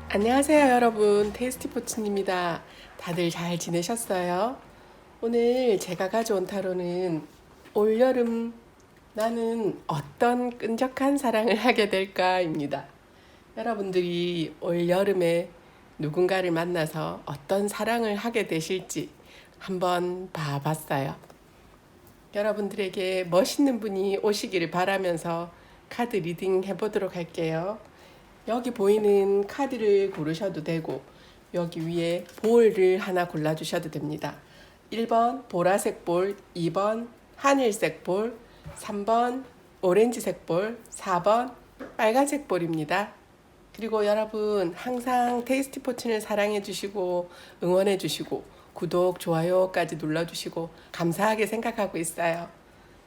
안녕하세요 여러분, 테이스티포츠입니다. 다들 잘 지내셨어요? 오늘 제가 가져온 타로는 올여름 나는 어떤 끈적한 사랑을 하게 될까입니다. 여러분들이 올여름에 누군가를 만나서 어떤 사랑을 하게 되실지 한번 봐봤어요. 여러분들에게 멋있는 분이 오시기를 바라면서 카드 리딩 해보도록 할게요. 여기 보이는 카드를 고르셔도 되고 여기 위에 볼을 하나 골라주셔도 됩니다. 1번 보라색 볼, 2번 하늘색 볼, 3번 오렌지색 볼, 4번 빨간색 볼입니다. 그리고 여러분 항상 테이스티 포춘을 사랑해 주시고 응원해 주시고 구독, 좋아요까지 눌러주시고 감사하게 생각하고 있어요.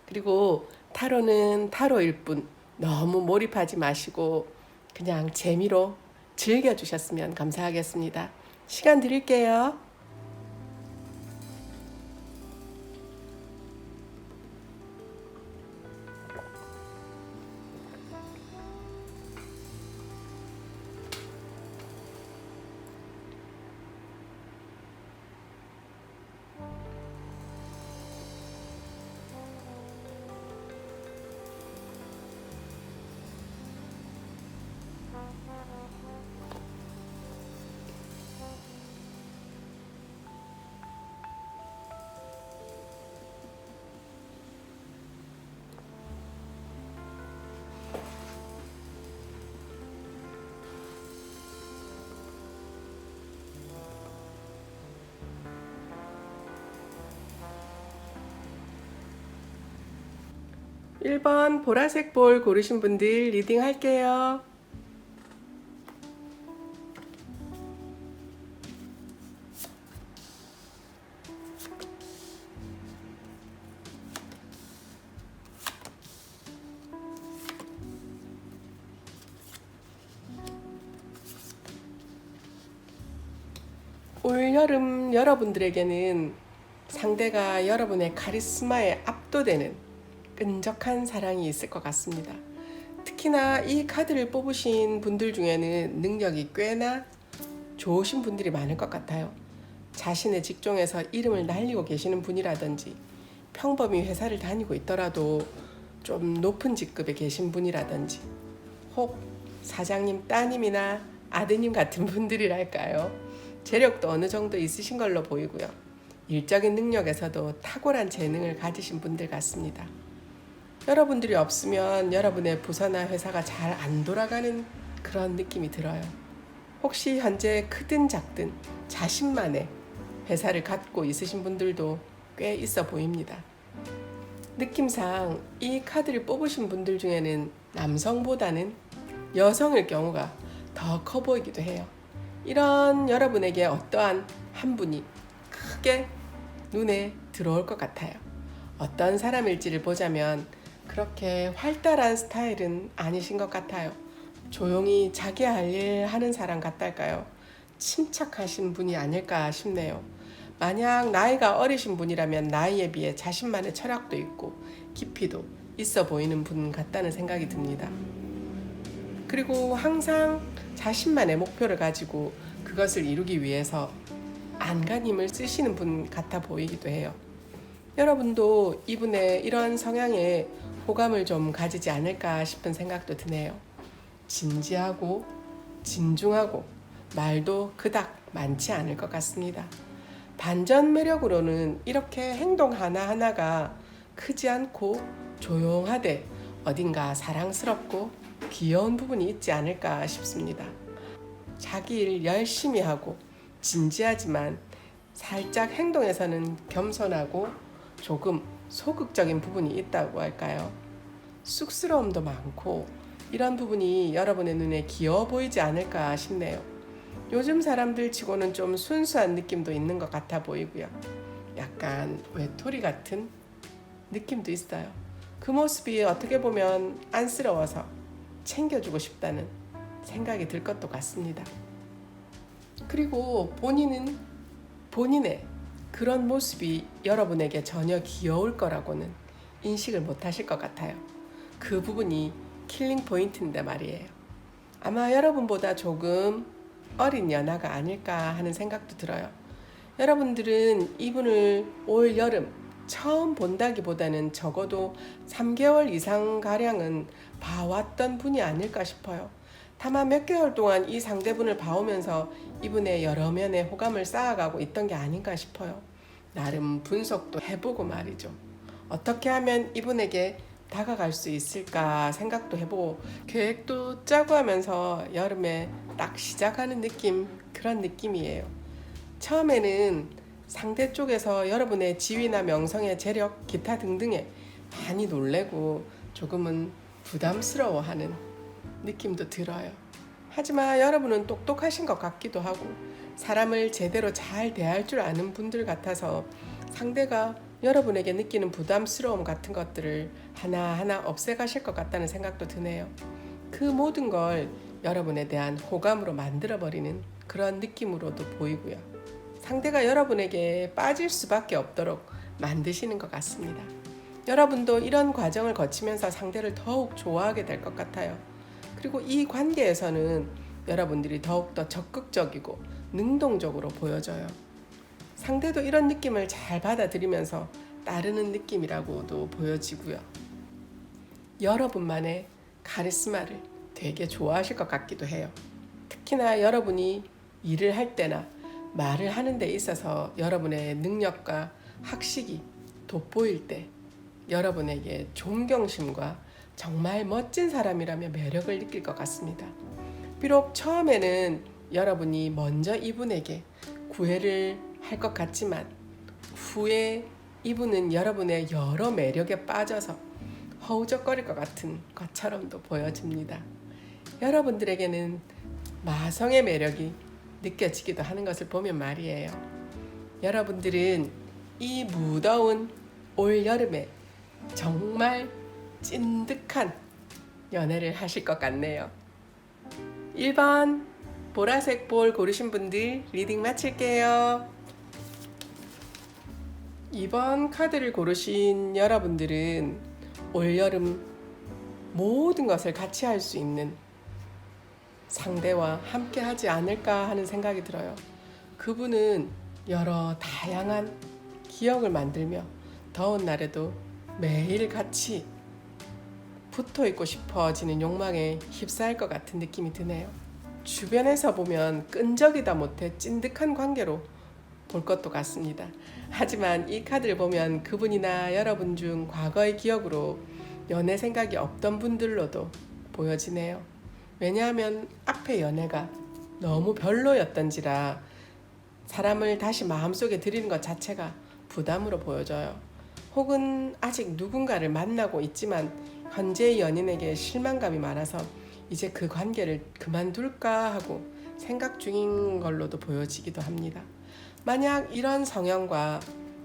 그리고 타로는 타로일 뿐 너무 몰입하지 마시고 그냥 재미로 즐겨주셨으면 감사하겠습니다. 시간 드릴게요. 1번 보라색 볼 고르신 분들 리딩 할게요. 올여름 여러분들에게는 상대가 여러분의 카리스마에 압도되는 끈적한 사랑이 있을 것 같습니다. 특히나 이 카드를 뽑으신 분들 중에는 능력이 꽤나 좋으신 분들이 많을 것 같아요. 자신의 직종에서 이름을 날리고 계시는 분이라든지 평범히 회사를 다니고 있더라도 좀 높은 직급에 계신 분이라든지 혹 사장님 따님이나 아드님 같은 분들이랄까요. 재력도 어느 정도 있으신 걸로 보이고요. 일적인 능력에서도 탁월한 재능을 가지신 분들 같습니다. 여러분들이 없으면 여러분의 부서나 회사가 잘 안 돌아가는 그런 느낌이 들어요. 혹시 현재 크든 작든 자신만의 회사를 갖고 있으신 분들도 꽤 있어 보입니다. 느낌상 이 카드를 뽑으신 분들 중에는 남성보다는 여성일 경우가 더 커 보이기도 해요. 이런 여러분에게 어떠한 한 분이 크게 눈에 들어올 것 같아요. 어떤 사람일지를 보자면 그렇게 활달한 스타일은 아니신 것 같아요. 조용히 자기 할 일 하는 사람 같달까요? 침착하신 분이 아닐까 싶네요. 만약 나이가 어리신 분이라면 나이에 비해 자신만의 철학도 있고 깊이도 있어 보이는 분 같다는 생각이 듭니다. 그리고 항상 자신만의 목표를 가지고 그것을 이루기 위해서 안간힘을 쓰시는 분 같아 보이기도 해요. 여러분도 이분의 이런 성향에 호감을 좀 가지지 않을까 싶은 생각도 드네요. 진지하고 진중하고 말도 그닥 많지 않을 것 같습니다. 반전 매력으로는 이렇게 행동 하나하나가 크지 않고 조용하되 어딘가 사랑스럽고 귀여운 부분이 있지 않을까 싶습니다. 자기 일 열심히 하고 진지하지만 살짝 행동에서는 겸손하고 조금 소극적인 부분이 있다고 할까요? 쑥스러움도 많고 이런 부분이 여러분의 눈에 귀여워 보이지 않을까 싶네요. 요즘 사람들 치고는 좀 순수한 느낌도 있는 것 같아 보이고요. 약간 외톨이 같은 느낌도 있어요. 그 모습이 어떻게 보면 안쓰러워서 챙겨주고 싶다는 생각이 들 것도 같습니다. 그리고 본인은 본인의 그런 모습이 여러분에게 전혀 귀여울 거라고는 인식을 못 하실 것 같아요. 그 부분이 킬링 포인트인데 말이에요. 아마 여러분보다 조금 어린 연하가 아닐까 하는 생각도 들어요. 여러분들은 이분을 올 여름 처음 본다기보다는 적어도 3개월 이상 가량은 봐왔던 분이 아닐까 싶어요. 다만 몇 개월 동안 이 상대분을 봐오면서 이분의 여러 면의 호감을 쌓아가고 있던 게 아닌가 싶어요. 나름 분석도 해보고 말이죠. 어떻게 하면 이분에게 다가갈 수 있을까 생각도 해보고 계획도 짜고 하면서 여름에 딱 시작하는 그런 느낌이에요. 처음에는 상대 쪽에서 여러분의 지위나 명성의 재력, 기타 등등에 많이 놀래고 조금은 부담스러워하는 느낌도 들어요. 하지만 여러분은 똑똑하신 것 같기도 하고 사람을 제대로 잘 대할 줄 아는 분들 같아서 상대가 여러분에게 느끼는 부담스러움 같은 것들을 하나하나 없애가실 것 같다는 생각도 드네요. 그 모든 걸 여러분에 대한 호감으로 만들어버리는 그런 느낌으로도 보이고요. 상대가 여러분에게 빠질 수밖에 없도록 만드시는 것 같습니다. 여러분도 이런 과정을 거치면서 상대를 더욱 좋아하게 될 것 같아요. 그리고 이 관계에서는 여러분들이 더욱더 적극적이고 능동적으로 보여져요. 상대도 이런 느낌을 잘 받아들이면서 따르는 느낌이라고도 보여지고요. 여러분만의 카리스마를 되게 좋아하실 것 같기도 해요. 특히나 여러분이 일을 할 때나 말을 하는 데 있어서 여러분의 능력과 학식이 돋보일 때 여러분에게 존경심과 정말 멋진 사람이라며 매력을 느낄 것 같습니다. 비록 처음에는 여러분이 먼저 이분에게 구애를 할 것 같지만 후에 이분은 여러분의 여러 매력에 빠져서 허우적거릴 것 같은 것처럼도 보여집니다. 여러분들에게는 마성의 매력이 느껴지기도 하는 것을 보면 말이에요. 여러분들은 이 무더운 올 여름에 정말 찐득한 연애를 하실 것 같네요. 1번 보라색 볼 고르신 분들 리딩 마칠게요. 2번 카드를 고르신 여러분들은 올여름 모든 것을 같이 할 수 있는 상대와 함께 하지 않을까 하는 생각이 들어요. 그분은 여러 다양한 기억을 만들며 더운 날에도 매일 같이 붙어 있고 싶어지는 욕망에 휩싸일 것 같은 느낌이 드네요. 주변에서 보면 끈적이다 못해 찐득한 관계로 볼 것도 같습니다. 하지만 이 카드를 보면 그분이나 여러분 중 과거의 기억으로 연애 생각이 없던 분들로도 보여지네요. 왜냐하면 앞의 연애가 너무 별로였던지라 사람을 다시 마음속에 들이는 것 자체가 부담으로 보여져요. 혹은 아직 누군가를 만나고 있지만 현재의 연인에게 실망감이 많아서 이제 그 관계를 그만둘까 하고 생각 중인 걸로도 보여지기도 합니다. 만약 이런 성향과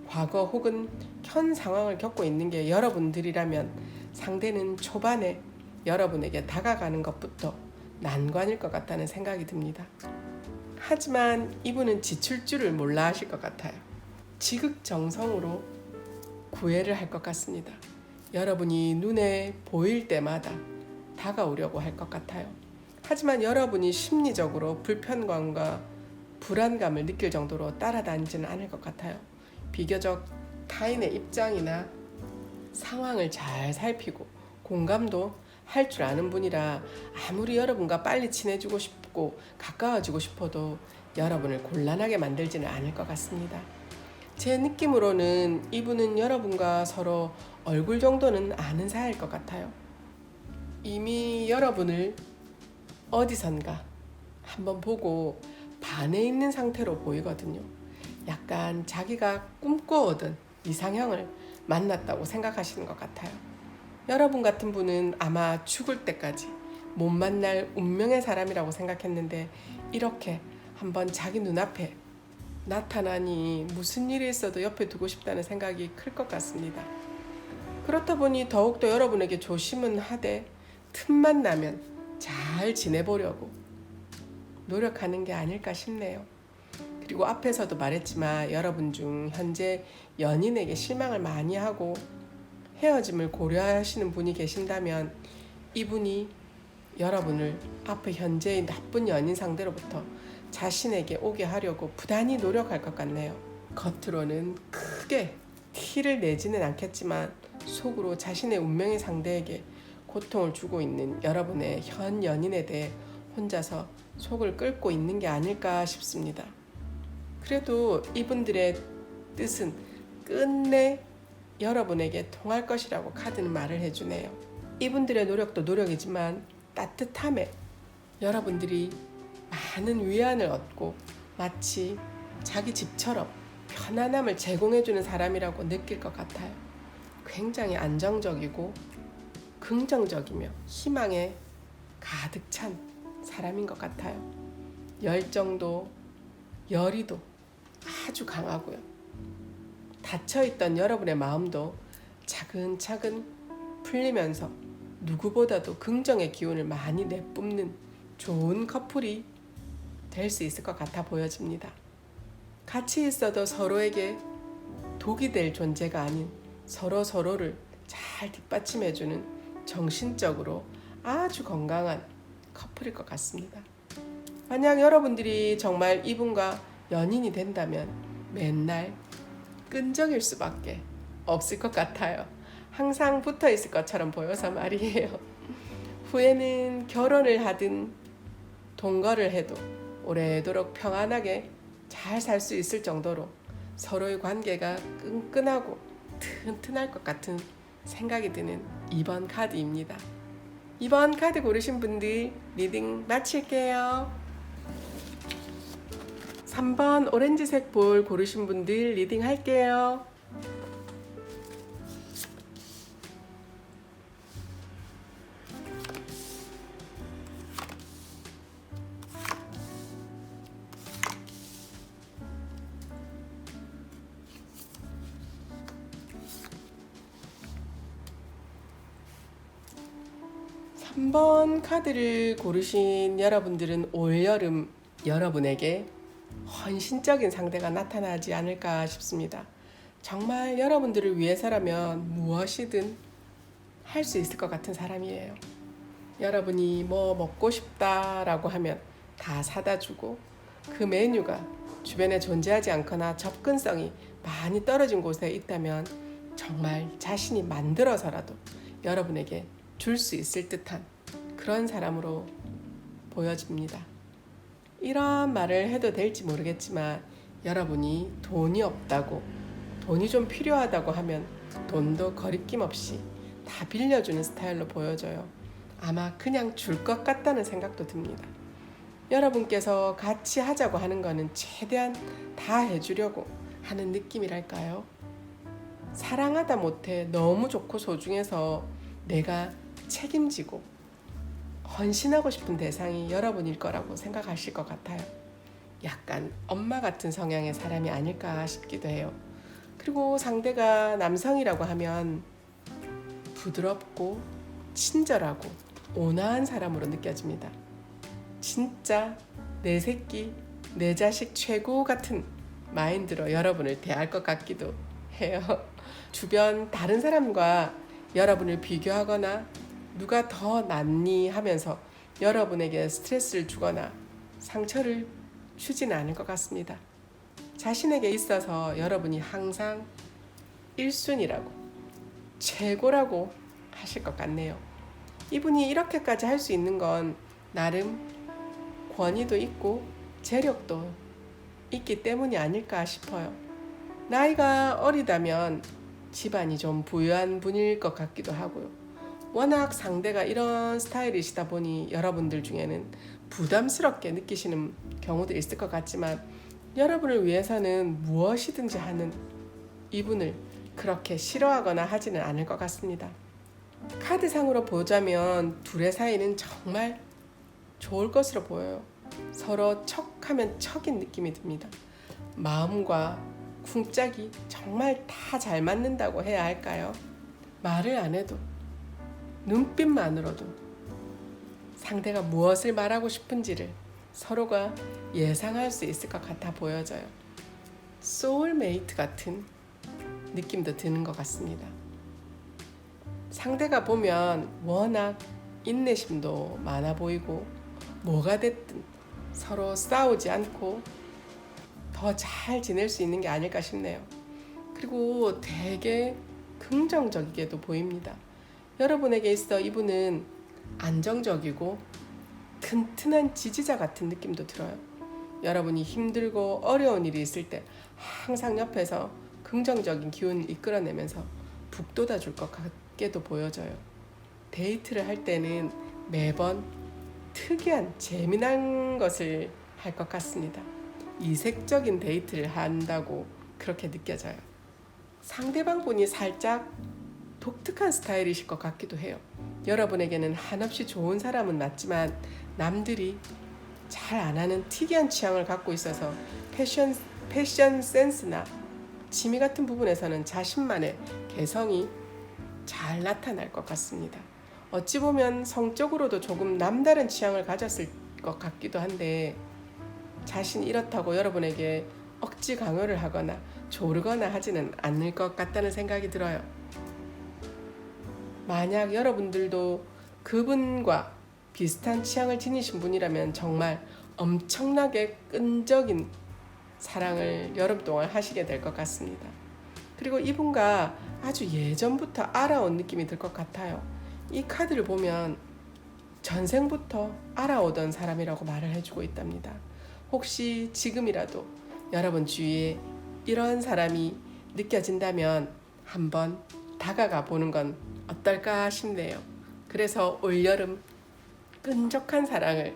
과거 혹은 현 상황을 겪고 있는 게 여러분들이라면 상대는 초반에 여러분에게 다가가는 것부터 난관일 것 같다는 생각이 듭니다. 하지만 이분은 지칠 줄을 몰라 하실 것 같아요. 지극정성으로 구애를 할 것 같습니다. 여러분이 눈에 보일 때마다 다가오려고 할 것 같아요. 하지만 여러분이 심리적으로 불편감과 불안감을 느낄 정도로 따라다니지는 않을 것 같아요. 비교적 타인의 입장이나 상황을 잘 살피고 공감도 할 줄 아는 분이라 아무리 여러분과 빨리 친해지고 싶고 가까워지고 싶어도 여러분을 곤란하게 만들지는 않을 것 같습니다. 제 느낌으로는 이분은 여러분과 서로 얼굴 정도는 아는 사이일 것 같아요. 이미 여러분을 어디선가 한번 보고 반해 있는 상태로 보이거든요. 약간 자기가 꿈꿔오던 이상형을 만났다고 생각하시는 것 같아요. 여러분 같은 분은 아마 죽을 때까지 못 만날 운명의 사람이라고 생각했는데 이렇게 한번 자기 눈앞에 나타나니 무슨 일이 있어도 옆에 두고 싶다는 생각이 클 것 같습니다. 그렇다 보니 더욱더 여러분에게 조심은 하되 틈만 나면 잘 지내보려고 노력하는 게 아닐까 싶네요. 그리고 앞에서도 말했지만 여러분 중 현재 연인에게 실망을 많이 하고 헤어짐을 고려하시는 분이 계신다면 이분이 여러분을 앞에 현재의 나쁜 연인 상대로부터 자신에게 오게 하려고 부단히 노력할 것 같네요. 겉으로는 크게 티를 내지는 않겠지만 속으로 자신의 운명의 상대에게 고통을 주고 있는 여러분의 현 연인에 대해 혼자서 속을 끓고 있는 게 아닐까 싶습니다. 그래도 이분들의 뜻은 끝내 여러분에게 통할 것이라고 카드는 말을 해주네요. 이분들의 노력도 노력이지만 따뜻함에 여러분들이 많은 위안을 얻고 마치 자기 집처럼 편안함을 제공해주는 사람이라고 느낄 것 같아요. 굉장히 안정적이고 긍정적이며 희망에 가득 찬 사람인 것 같아요. 열정도 열의도 아주 강하고요. 닫혀있던 여러분의 마음도 차근차근 풀리면서 누구보다도 긍정의 기운을 많이 내뿜는 좋은 커플이 될 수 있을 것 같아 보여집니다. 같이 있어도 서로에게 독이 될 존재가 아닌 서로를 잘 뒷받침해주는 정신적으로 아주 건강한 커플일 것 같습니다. 만약 여러분들이 정말 이분과 연인이 된다면 맨날 끈적일 수밖에 없을 것 같아요. 항상 붙어 있을 것처럼 보여서 말이에요. 후에는 결혼을 하든 동거를 해도 오래도록 평안하게 잘 살 수 있을 정도로 서로의 관계가 끈끈하고 튼튼할 것 같은 생각이 드는 2번 카드입니다. 2번 카드 고르신 분들 리딩 마칠게요. 3번 오렌지색 볼 고르신 분들 리딩 할게요. 3번 카드를 고르신 여러분들은 올여름 여러분에게 헌신적인 상대가 나타나지 않을까 싶습니다. 정말 여러분들을 위해서라면 무엇이든 할 수 있을 것 같은 사람이에요. 여러분이 뭐 먹고 싶다라고 하면 다 사다 주고 그 메뉴가 주변에 존재하지 않거나 접근성이 많이 떨어진 곳에 있다면 정말 자신이 만들어서라도 여러분에게 줄 수 있을 듯한 그런 사람으로 보여집니다. 이런 말을 해도 될지 모르겠지만 여러분이 돈이 없다고 돈이 좀 필요하다고 하면 돈도 거리낌 없이 다 빌려주는 스타일로 보여져요. 아마 그냥 줄 것 같다는 생각도 듭니다. 여러분께서 같이 하자고 하는 거는 최대한 다 해주려고 하는 느낌이랄까요? 사랑하다 못해 너무 좋고 소중해서 내가 책임지고 헌신하고 싶은 대상이 여러분일 거라고 생각하실 것 같아요. 약간 엄마 같은 성향의 사람이 아닐까 싶기도 해요. 그리고 상대가 남성이라고 하면 부드럽고 친절하고 온화한 사람으로 느껴집니다. 진짜 내 새끼, 내 자식 최고 같은 마인드로 여러분을 대할 것 같기도 해요. 주변 다른 사람과 여러분을 비교하거나 누가 더 낫니 하면서 여러분에게 스트레스를 주거나 상처를 주지는 않을 것 같습니다. 자신에게 있어서 여러분이 항상 1순위라고 최고라고 하실 것 같네요. 이분이 이렇게까지 할 수 있는 건 나름 권위도 있고 재력도 있기 때문이 아닐까 싶어요. 나이가 어리다면 집안이 좀 부유한 분일 것 같기도 하고요. 워낙 상대가 이런 스타일이시다 보니 여러분들 중에는 부담스럽게 느끼시는 경우도 있을 것 같지만 여러분을 위해서는 무엇이든지 하는 이분을 그렇게 싫어하거나 하지는 않을 것 같습니다. 카드상으로 보자면 둘의 사이는 정말 좋을 것으로 보여요. 서로 척하면 척인 느낌이 듭니다. 마음과 쿵짝이 정말 다 잘 맞는다고 해야 할까요? 말을 안 해도 눈빛만으로도 상대가 무엇을 말하고 싶은지를 서로가 예상할 수 있을 것 같아 보여져요. 소울메이트 같은 느낌도 드는 것 같습니다. 상대가 보면 워낙 인내심도 많아 보이고 뭐가 됐든 서로 싸우지 않고 더 잘 지낼 수 있는 게 아닐까 싶네요. 그리고 되게 긍정적이게도 보입니다. 여러분에게 있어 이분은 안정적이고 튼튼한 지지자 같은 느낌도 들어요. 여러분이 힘들고 어려운 일이 있을 때 항상 옆에서 긍정적인 기운을 이끌어내면서 북돋아 줄 것 같게도 보여져요. 데이트를 할 때는 매번 특이한 재미난 것을 할 것 같습니다. 이색적인 데이트를 한다고 그렇게 느껴져요. 상대방 분이 살짝 독특한 스타일이실 것 같기도 해요. 여러분에게는 한없이 좋은 사람은 맞지만 남들이 잘 안 하는 특이한 취향을 갖고 있어서 패션 센스나 취미 같은 부분에서는 자신만의 개성이 잘 나타날 것 같습니다. 어찌 보면 성적으로도 조금 남다른 취향을 가졌을 것 같기도 한데 자신이 이렇다고 여러분에게 억지 강요를 하거나 조르거나 하지는 않을 것 같다는 생각이 들어요. 만약 여러분들도 그분과 비슷한 취향을 지니신 분이라면 정말 엄청나게 끈적인 사랑을 여름 동안 하시게 될 것 같습니다. 그리고 이분과 아주 예전부터 알아온 느낌이 들 것 같아요. 이 카드를 보면 전생부터 알아오던 사람이라고 말을 해주고 있답니다. 혹시 지금이라도 여러분 주위에 이런 사람이 느껴진다면 한번 다가가 보는 건 어떨까 싶네요. 그래서 올여름 끈적한 사랑을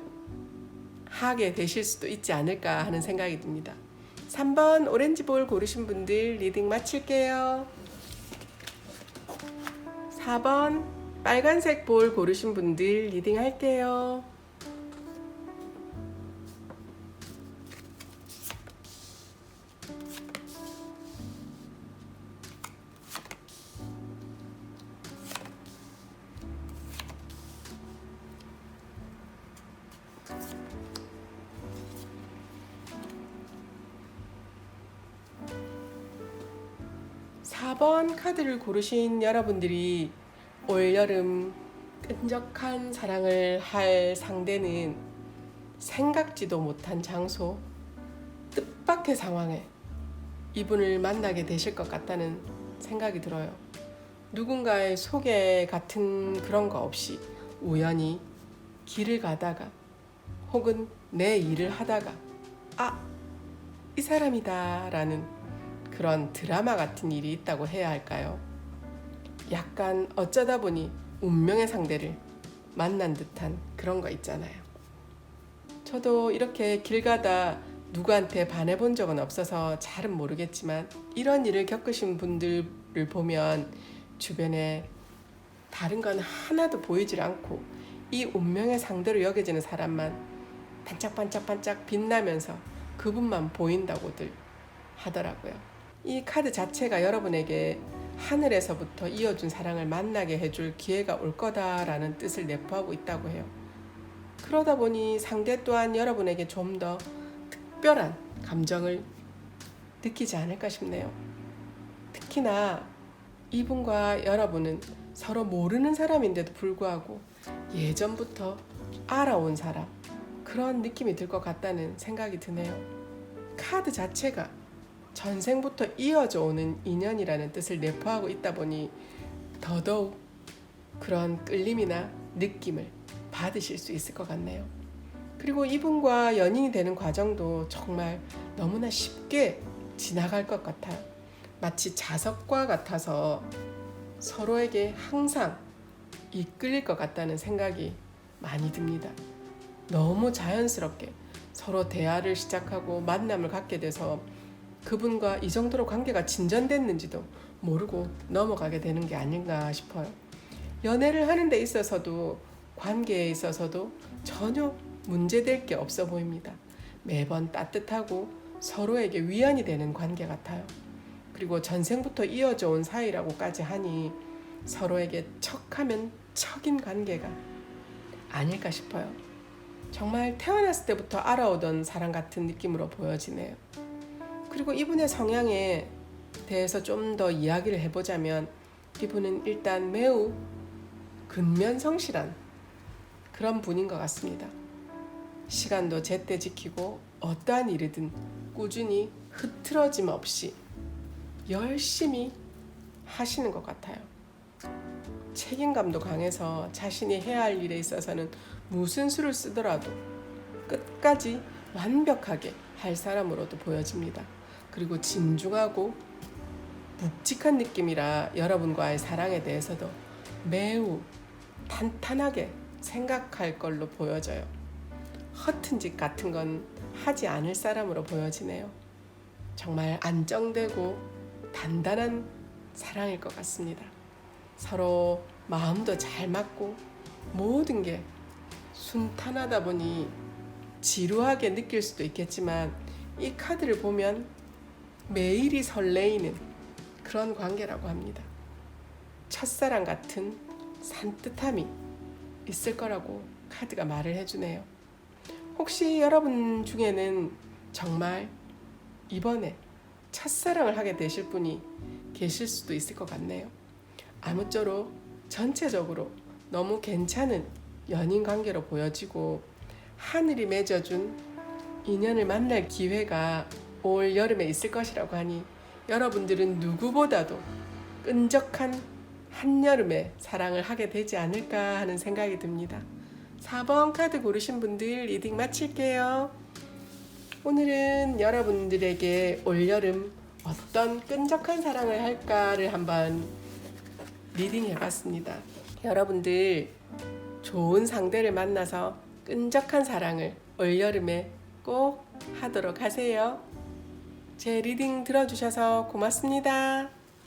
하게 되실 수도 있지 않을까 하는 생각이 듭니다. 3번 오렌지 볼 고르신 분들 리딩 마칠게요. 4번 빨간색 볼 고르신 분들 리딩 할게요. 4번 카드를 고르신 여러분들이 올여름 끈적한 사랑을 할 상대는 생각지도 못한 장소, 뜻밖의 상황에 이분을 만나게 되실 것 같다는 생각이 들어요. 누군가의 소개 같은 그런 거 없이 우연히 길을 가다가 혹은 내 일을 하다가 이 사람이다 라는 그런 드라마 같은 일이 있다고 해야 할까요? 약간 어쩌다 보니 운명의 상대를 만난 듯한 그런 거 있잖아요. 저도 이렇게 길 가다 누구한테 반해본 적은 없어서 잘은 모르겠지만 이런 일을 겪으신 분들을 보면 주변에 다른 건 하나도 보이질 않고 이 운명의 상대로 여겨지는 사람만 반짝반짝반짝 빛나면서 그분만 보인다고들 하더라고요. 이 카드 자체가 여러분에게 하늘에서부터 이어준 사랑을 만나게 해줄 기회가 올 거다라는 뜻을 내포하고 있다고 해요. 그러다 보니 상대 또한 여러분에게 좀 더 특별한 감정을 느끼지 않을까 싶네요. 특히나 이분과 여러분은 서로 모르는 사람인데도 불구하고 예전부터 알아온 사람, 그런 느낌이 들 것 같다는 생각이 드네요. 카드 자체가 전생부터 이어져 오는 인연이라는 뜻을 내포하고 있다 보니 더더욱 그런 끌림이나 느낌을 받으실 수 있을 것 같네요. 그리고 이분과 연인이 되는 과정도 정말 너무나 쉽게 지나갈 것 같아요. 마치 자석과 같아서 서로에게 항상 이끌릴 것 같다는 생각이 많이 듭니다. 너무 자연스럽게 서로 대화를 시작하고 만남을 갖게 돼서 그분과 이 정도로 관계가 진전됐는지도 모르고 넘어가게 되는 게 아닌가 싶어요. 연애를 하는 데 있어서도 관계에 있어서도 전혀 문제될 게 없어 보입니다. 매번 따뜻하고 서로에게 위안이 되는 관계 같아요. 그리고 전생부터 이어져 온 사이라고까지 하니 서로에게 척하면 척인 관계가 아닐까 싶어요. 정말 태어났을 때부터 알아오던 사람 같은 느낌으로 보여지네요. 그리고 이분의 성향에 대해서 좀 더 이야기를 해보자면 이분은 일단 매우 근면성실한 그런 분인 것 같습니다. 시간도 제때 지키고 어떠한 일이든 꾸준히 흐트러짐 없이 열심히 하시는 것 같아요. 책임감도 강해서 자신이 해야 할 일에 있어서는 무슨 수를 쓰더라도 끝까지 완벽하게 할 사람으로도 보여집니다. 그리고 진중하고 묵직한 느낌이라 여러분과의 사랑에 대해서도 매우 탄탄하게 생각할 걸로 보여져요. 허튼 짓 같은 건 하지 않을 사람으로 보여지네요. 정말 안정되고 단단한 사랑일 것 같습니다. 서로 마음도 잘 맞고 모든 게 순탄하다 보니 지루하게 느낄 수도 있겠지만 이 카드를 보면 매일이 설레이는 그런 관계라고 합니다. 첫사랑 같은 산뜻함이 있을 거라고 카드가 말을 해주네요. 혹시 여러분 중에는 정말 이번에 첫사랑을 하게 되실 분이 계실 수도 있을 것 같네요. 아무쪼록 전체적으로 너무 괜찮은 연인 관계로 보여지고 하늘이 맺어준 인연을 만날 기회가 올 여름에 있을 것이라고 하니 여러분들은 누구보다도 끈적한 한여름의 사랑을 하게 되지 않을까 하는 생각이 듭니다. 4번 카드 고르신 분들 리딩 마칠게요. 오늘은 여러분들에게 올여름 어떤 끈적한 사랑을 할까를 한번 리딩 해봤습니다. 여러분들 좋은 상대를 만나서 끈적한 사랑을 올여름에 꼭 하도록 하세요. 제 리딩 들어주셔서 고맙습니다.